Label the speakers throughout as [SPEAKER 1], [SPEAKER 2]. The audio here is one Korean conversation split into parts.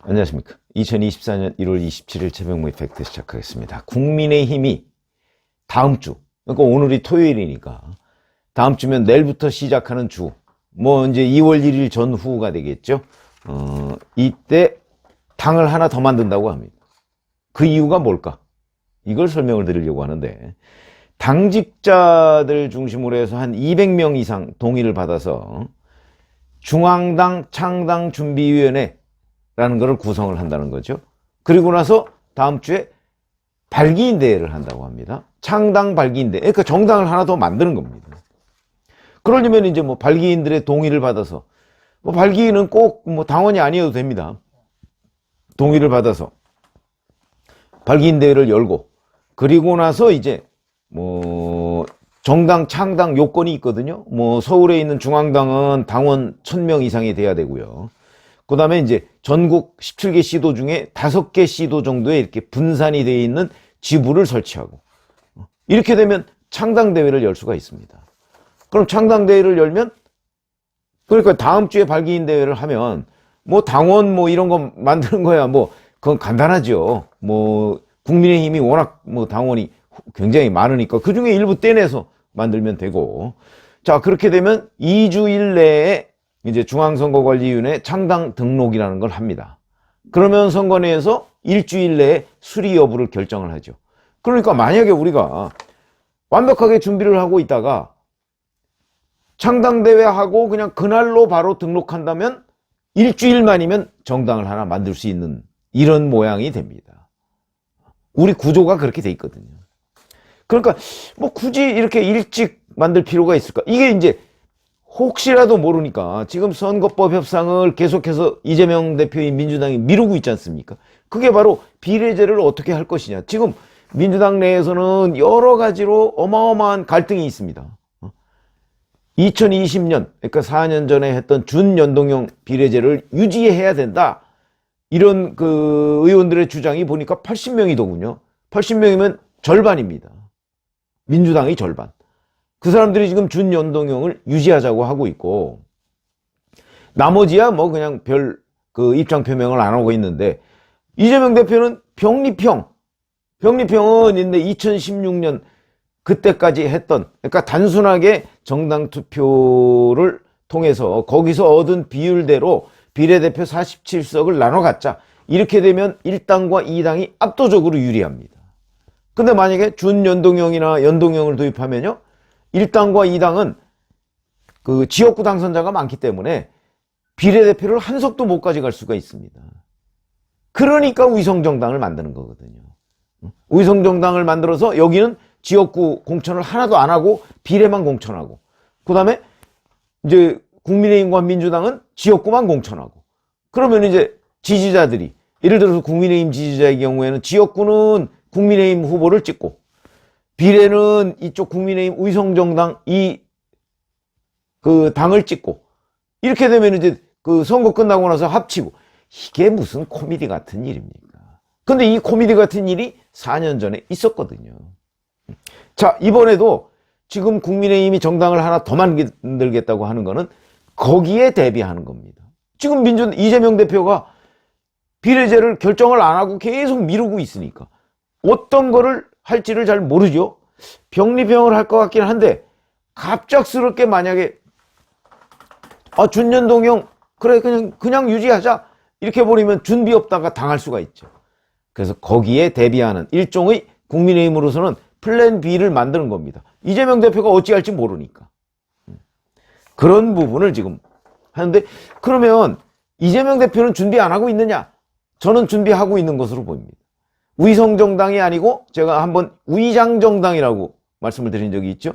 [SPEAKER 1] 안녕하십니까. 2024년 1월 27일 최병무의 팩트 시작하겠습니다. 국민의힘이 다음 주, 그러니까 오늘이 토요일이니까 다음 주면 내일부터 시작하는 주, 이제 2월 1일 전후가 되겠죠. 이때 당을 하나 더 만든다고 합니다. 그 이유가 뭘까? 이걸 설명을 드리려고 하는데, 당직자들 중심으로 해서 한 200명 이상 동의를 받아서 중앙당 창당준비위원회 라는 것을 구성을 한다는 거죠. 그리고 나서 다음 주에 발기인 대회를 한다고 합니다. 창당 발기인 대회. 그러니까 정당을 하나 더 만드는 겁니다. 그러려면 이제 발기인들의 동의를 받아서, 발기인은 꼭 당원이 아니어도 됩니다. 동의를 받아서 발기인 대회를 열고, 그리고 나서 이제 정당 창당 요건이 있거든요. 서울에 있는 중앙당은 당원 1000명 이상이 돼야 되고요. 그 다음에 이제 전국 17개 시도 중에 5개 시도 정도에 이렇게 분산이 되어 있는 지부를 설치하고, 이렇게 되면 창당대회를 열 수가 있습니다. 그럼 창당대회를 열면, 그러니까 다음 주에 발기인 대회를 하면, 당원 이런 거 만드는 거야. 그건 간단하죠. 국민의힘이 워낙 당원이 굉장히 많으니까 그 중에 일부 떼내서 만들면 되고, 자, 그렇게 되면 2주일 내에 이제 중앙선거관리위원회 창당 등록이라는 걸 합니다. 그러면 선관위에서 일주일 내에 수리 여부를 결정을 하죠. 그러니까 만약에 우리가 완벽하게 준비를 하고 있다가 창당대회하고 그냥 그날로 바로 등록한다면 일주일만이면 정당을 하나 만들 수 있는 이런 모양이 됩니다. 우리 구조가 그렇게 돼 있거든요. 그러니까 굳이 이렇게 일찍 만들 필요가 있을까? 이게 이제 혹시라도 모르니까 지금 선거법 협상을 계속해서 이재명 대표의 민주당이 미루고 있지 않습니까? 그게 바로 비례제를 어떻게 할 것이냐. 지금 민주당 내에서는 여러 가지로 어마어마한 갈등이 있습니다. 2020년, 그러니까 4년 전에 했던 준연동형 비례제를 유지해야 된다. 이런 의원들의 주장이 보니까 80명이더군요. 80명이면 절반입니다. 민주당의 절반. 그 사람들이 지금 준연동형을 유지하자고 하고 있고, 나머지야 그냥 별 입장 표명을 안 하고 있는데, 이재명 대표는 병립형은 있는데 2016년 그때까지 했던, 그러니까 단순하게 정당 투표를 통해서 거기서 얻은 비율대로 비례대표 47석을 나눠 갖자. 이렇게 되면 1당과 2당이 압도적으로 유리합니다. 근데 만약에 준연동형이나 연동형을 도입하면요, 1당과 2당은 지역구 당선자가 많기 때문에 비례대표를 한 석도 못 가져갈 수가 있습니다. 그러니까 위성정당을 만드는 거거든요. 위성정당을 만들어서 여기는 지역구 공천을 하나도 안 하고 비례만 공천하고, 그 다음에 이제 국민의힘과 민주당은 지역구만 공천하고, 그러면 이제 지지자들이, 예를 들어서 국민의힘 지지자의 경우에는 지역구는 국민의힘 후보를 찍고, 비례는 이쪽 국민의힘 위성정당 당을 찍고, 이렇게 되면 이제 선거 끝나고 나서 합치고, 이게 무슨 코미디 같은 일입니까? 근데 이 코미디 같은 일이 4년 전에 있었거든요. 자, 이번에도 지금 국민의힘이 정당을 하나 더 만들겠다고 하는 거는 거기에 대비하는 겁니다. 지금 이재명 대표가 비례제를 결정을 안 하고 계속 미루고 있으니까 어떤 거를 할지를 잘 모르죠. 병립형을 할 것 같긴 한데, 갑작스럽게 만약에 준연동형 그래 그냥 유지하자 이렇게 버리면 준비 없다가 당할 수가 있죠. 그래서 거기에 대비하는 일종의 국민의힘으로서는 플랜 B를 만드는 겁니다. 이재명 대표가 어찌할지 모르니까. 그런 부분을 지금 하는데, 그러면 이재명 대표는 준비 안 하고 있느냐? 저는 준비하고 있는 것으로 보입니다. 위성정당이 아니고 제가 한번 위장정당이라고 말씀을 드린 적이 있죠.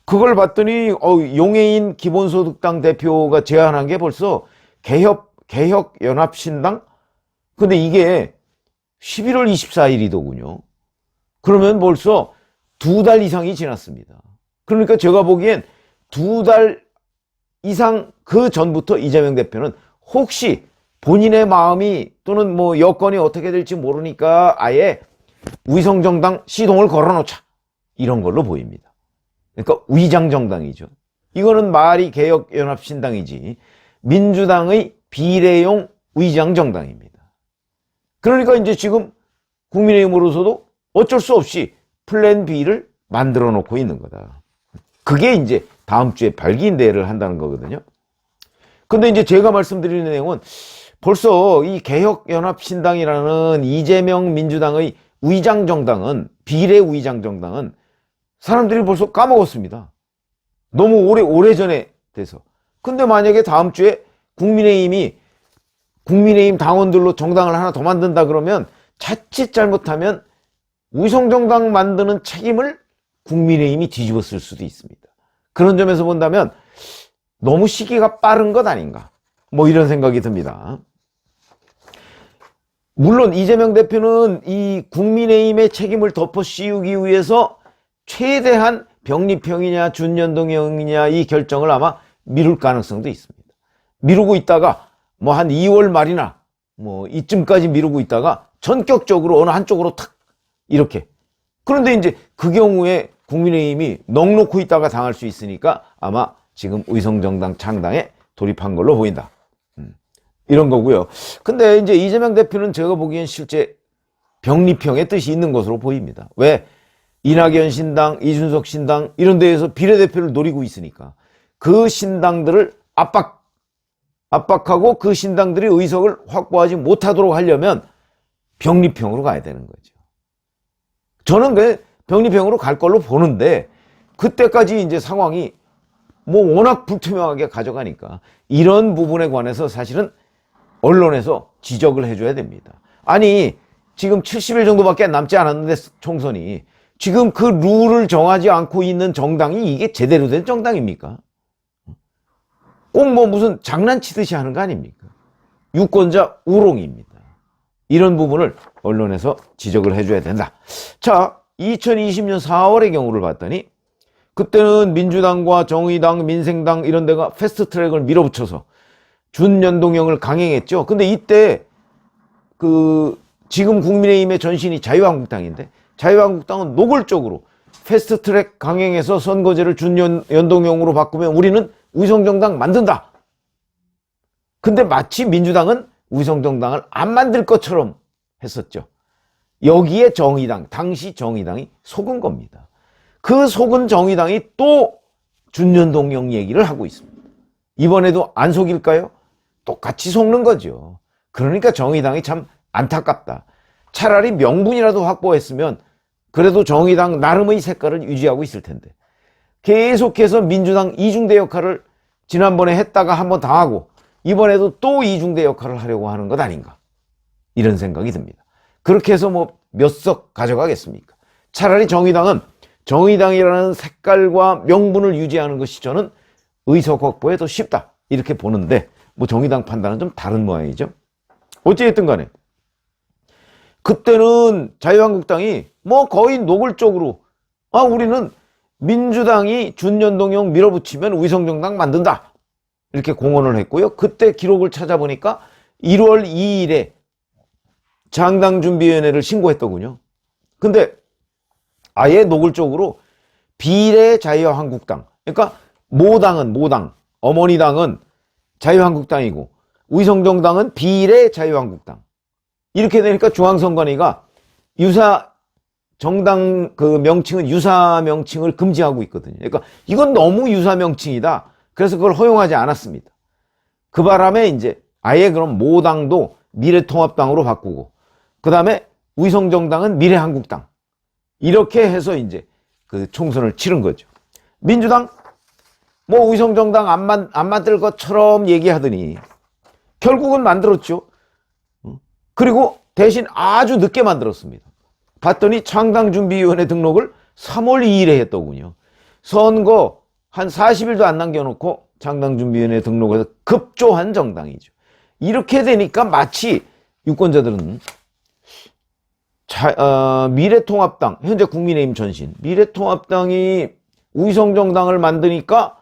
[SPEAKER 1] 그걸 봤더니 용해인 기본소득당 대표가 제안한 게 벌써 개혁연합신당? 근데 이게 11월 24일이더군요. 그러면 벌써 2달 이상이 지났습니다. 그러니까 제가 보기엔 2달 이상 그 전부터 이재명 대표는 혹시 본인의 마음이 또는 여건이 어떻게 될지 모르니까 아예 위성정당 시동을 걸어놓자, 이런 걸로 보입니다. 그러니까 위장정당이죠. 이거는 말이 개혁연합신당이지 민주당의 비례용 위장정당입니다. 그러니까 이제 지금 국민의힘으로서도 어쩔 수 없이 플랜 B를 만들어 놓고 있는 거다. 그게 이제 다음 주에 발기인대회를 한다는 거거든요. 근데 이제 제가 말씀드리는 내용은 벌써 이 개혁연합신당이라는 이재명 민주당의 위장정당은, 비례 위장정당은 사람들이 벌써 까먹었습니다. 너무 오래전에 돼서. 근데 만약에 다음 주에 국민의힘 당원들로 정당을 하나 더 만든다 그러면 자칫 잘못하면 위성정당 만드는 책임을 국민의힘이 뒤집었을 수도 있습니다. 그런 점에서 본다면 너무 시기가 빠른 것 아닌가, 뭐 이런 생각이 듭니다. 물론 이재명 대표는 이 국민의힘의 책임을 덮어 씌우기 위해서 최대한 병립형이냐 준연동형이냐 이 결정을 아마 미룰 가능성도 있습니다. 미루고 있다가 뭐 한 2월 말이나 뭐 이쯤까지 미루고 있다가 전격적으로 어느 한쪽으로 탁 이렇게. 그런데 이제 그 경우에 국민의힘이 넋놓고 있다가 당할 수 있으니까 아마 지금 위성정당 창당에 돌입한 걸로 보인다. 이런 거고요. 근데 이제 이재명 대표는 제가 보기엔 실제 병립형의 뜻이 있는 것으로 보입니다. 왜? 이낙연 신당, 이준석 신당 이런 데에서 비례대표를 노리고 있으니까 그 신당들을 압박하고 그 신당들이 의석을 확보하지 못하도록 하려면 병립형으로 가야 되는 거죠. 저는 그 병립형으로 갈 걸로 보는데 그때까지 이제 상황이 뭐 워낙 불투명하게 가져가니까 이런 부분에 관해서 사실은 언론에서 지적을 해줘야 됩니다. 아니 지금 70일 정도밖에 남지 않았는데 총선이 지금 그 룰을 정하지 않고 있는 정당이 이게 제대로 된 정당입니까? 꼭 뭐 무슨 장난치듯이 하는 거 아닙니까? 유권자 우롱입니다. 이런 부분을 언론에서 지적을 해줘야 된다. 자, 2020년 4월의 경우를 봤더니 그때는 민주당과 정의당, 민생당 이런 데가 패스트트랙을 밀어붙여서 준연동형을 강행했죠. 근데 이때 지금 국민의힘의 전신이 자유한국당인데 자유한국당은 노골적으로 패스트트랙 강행해서 선거제를 준연동형으로 바꾸면 우리는 위성정당 만든다. 근데 마치 민주당은 위성정당을 안 만들 것처럼 했었죠. 여기에 정의당, 당시 정의당이 속은 겁니다. 그 속은 정의당이 또 준연동형 얘기를 하고 있습니다. 이번에도 안 속일까요? 똑같이 속는 거죠. 그러니까 정의당이 참 안타깝다. 차라리 명분이라도 확보했으면 그래도 정의당 나름의 색깔을 유지하고 있을 텐데 계속해서 민주당 이중대 역할을 지난번에 했다가 한번 당하고 이번에도 또 이중대 역할을 하려고 하는 것 아닌가, 이런 생각이 듭니다. 그렇게 해서 뭐 몇 석 가져가겠습니까? 차라리 정의당은 정의당이라는 색깔과 명분을 유지하는 것이 저는 의석 확보에 더 쉽다 이렇게 보는데 뭐 정의당 판단은 좀 다른 모양이죠. 어찌됐든 간에 그때는 자유한국당이 뭐 거의 노골적으로 우리는 민주당이 준연동형 밀어붙이면 위성정당 만든다 이렇게 공언을 했고요. 그때 기록을 찾아보니까 1월 2일에 창당준비위원회를 신고했더군요. 근데 아예 노골적으로 비례 자유한국당, 그러니까 모당, 어머니 당은 자유한국당이고 위성정당은 비례 자유한국당, 이렇게 되니까 중앙선관위가 정당 그 명칭은 유사 명칭을 금지하고 있거든요. 그러니까 이건 너무 유사 명칭이다. 그래서 그걸 허용하지 않았습니다. 그 바람에 이제 아예 그럼 모당도 미래통합당으로 바꾸고 그 다음에 위성정당은 미래한국당 이렇게 해서 이제 그 총선을 치른 거죠. 민주당 뭐 위성정당 안 만들 것처럼 얘기하더니 결국은 만들었죠. 그리고 대신 아주 늦게 만들었습니다. 봤더니 창당준비위원회 등록을 3월 2일에 했더군요. 선거 한 40일도 안 남겨놓고 창당준비위원회 등록을 해서 급조한 정당이죠. 이렇게 되니까 마치 유권자들은 미래통합당, 현재 국민의힘 전신 미래통합당이 위성정당을 만드니까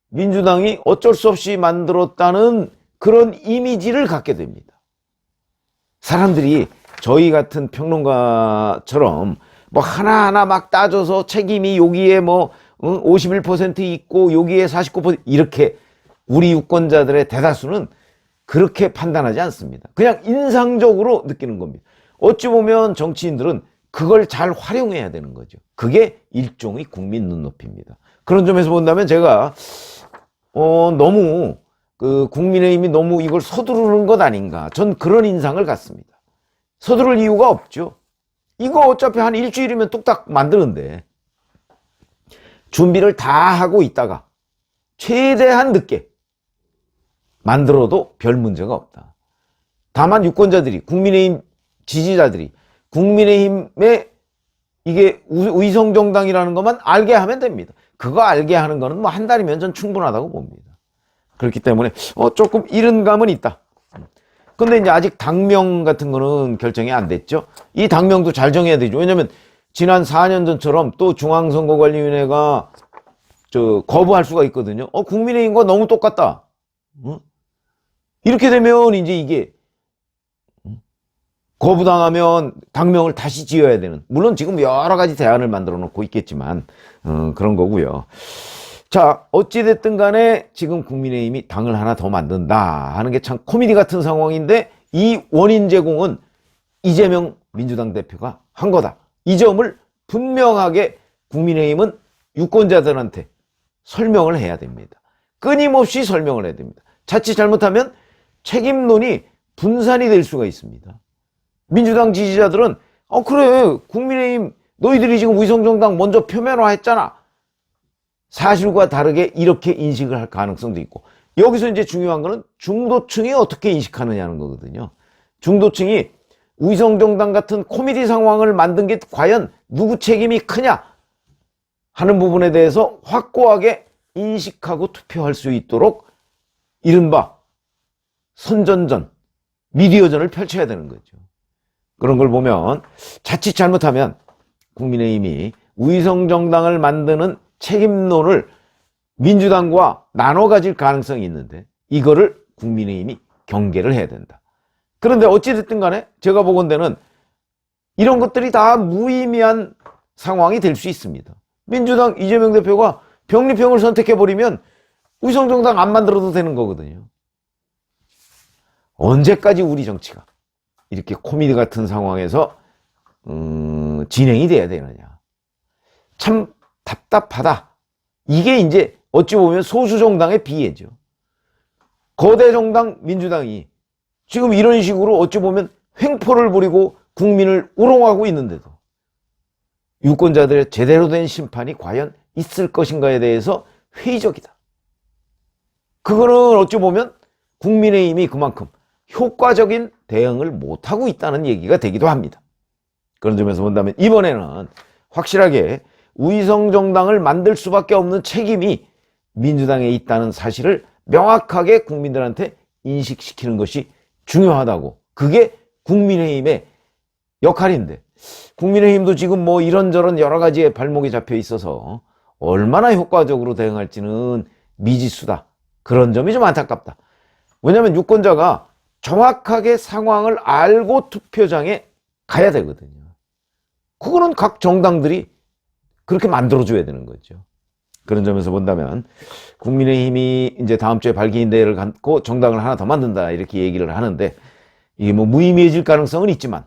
[SPEAKER 1] 민주당이 어쩔 수 없이 만들었다는 그런 이미지를 갖게 됩니다. 사람들이 저희 같은 평론가처럼 뭐 하나하나 막 따져서 책임이 여기에 뭐 51% 있고 여기에 49% 이렇게 우리 유권자들의 대다수는 그렇게 판단하지 않습니다. 그냥 인상적으로 느끼는 겁니다. 어찌 보면 정치인들은 그걸 잘 활용해야 되는 거죠. 그게 일종의 국민 눈높이입니다. 그런 점에서 본다면 제가 너무 국민의힘이 너무 이걸 서두르는 것 아닌가, 전 그런 인상을 갖습니다. 서두를 이유가 없죠. 이거 어차피 한 일주일이면 뚝딱 만드는데 준비를 다 하고 있다가 최대한 늦게 만들어도 별 문제가 없다. 다만 유권자들이, 국민의힘 지지자들이 국민의힘의 이게 의성정당이라는 것만 알게 하면 됩니다. 그거 알게 하는 거는 뭐 한 달이면 전 충분하다고 봅니다. 그렇기 때문에 조금 이른 감은 있다. 근데 이제 아직 당명 같은 거는 결정이 안 됐죠. 이 당명도 잘 정해야 되죠. 왜냐면 지난 4년 전처럼 또 중앙선거관리위원회가 거부할 수가 있거든요. 국민의힘과 너무 똑같다. 이렇게 되면 이제 이게 거부당하면 당명을 다시 지어야 되는, 물론 지금 여러 가지 대안을 만들어 놓고 있겠지만 그런 거고요. 자, 어찌됐든 간에 지금 국민의힘이 당을 하나 더 만든다 하는 게 참 코미디 같은 상황인데, 이 원인 제공은 이재명 민주당 대표가 한 거다. 이 점을 분명하게 국민의힘은 유권자들한테 설명을 해야 됩니다. 끊임없이 설명을 해야 됩니다. 자칫 잘못하면 책임론이 분산이 될 수가 있습니다. 민주당 지지자들은 그래, 국민의힘 너희들이 지금 위성정당 먼저 표면화했잖아. 사실과 다르게 이렇게 인식을 할 가능성도 있고, 여기서 이제 중요한 거는 중도층이 어떻게 인식하느냐는 거거든요. 중도층이 위성정당 같은 코미디 상황을 만든 게 과연 누구 책임이 크냐 하는 부분에 대해서 확고하게 인식하고 투표할 수 있도록 이른바 선전전, 미디어전을 펼쳐야 되는 거죠. 그런 걸 보면 자칫 잘못하면 국민의힘이 위성정당을 만드는 책임론을 민주당과 나눠 가질 가능성이 있는데, 이거를 국민의힘이 경계를 해야 된다. 그런데 어찌됐든 간에 제가 보건대는 이런 것들이 다 무의미한 상황이 될 수 있습니다. 민주당 이재명 대표가 병리평을 선택해버리면 위성정당 안 만들어도 되는 거거든요. 언제까지 우리 정치가 이렇게 코미디 같은 상황에서 진행이 돼야 되느냐. 참 답답하다. 이게 이제 어찌 보면 소수 정당의 비애죠. 거대 정당 민주당이 지금 이런 식으로 어찌 보면 횡포를 부리고 국민을 우롱하고 있는데도 유권자들의 제대로 된 심판이 과연 있을 것인가에 대해서 회의적이다. 그거는 어찌 보면 국민의힘이 그만큼 효과적인 대응을 못하고 있다는 얘기가 되기도 합니다. 그런 점에서 본다면 이번에는 확실하게 위성정당을 만들 수밖에 없는 책임이 민주당에 있다는 사실을 명확하게 국민들한테 인식시키는 것이 중요하다고. 그게 국민의힘의 역할인데, 국민의힘도 지금 뭐 이런저런 여러 가지의 발목이 잡혀 있어서 얼마나 효과적으로 대응할지는 미지수다. 그런 점이 좀 안타깝다. 왜냐하면 유권자가 정확하게 상황을 알고 투표장에 가야 되거든요. 그거는 각 정당들이 그렇게 만들어줘야 되는 거죠. 그런 점에서 본다면 국민의힘이 이제 다음 주에 발기인 대회를 갖고 정당을 하나 더 만든다 이렇게 얘기를 하는데, 이게 뭐 무의미해질 가능성은 있지만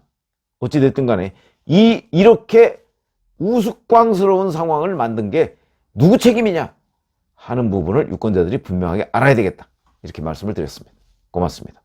[SPEAKER 1] 어찌됐든 간에 이렇게 우스꽝스러운 상황을 만든 게 누구 책임이냐 하는 부분을 유권자들이 분명하게 알아야 되겠다. 이렇게 말씀을 드렸습니다. 고맙습니다.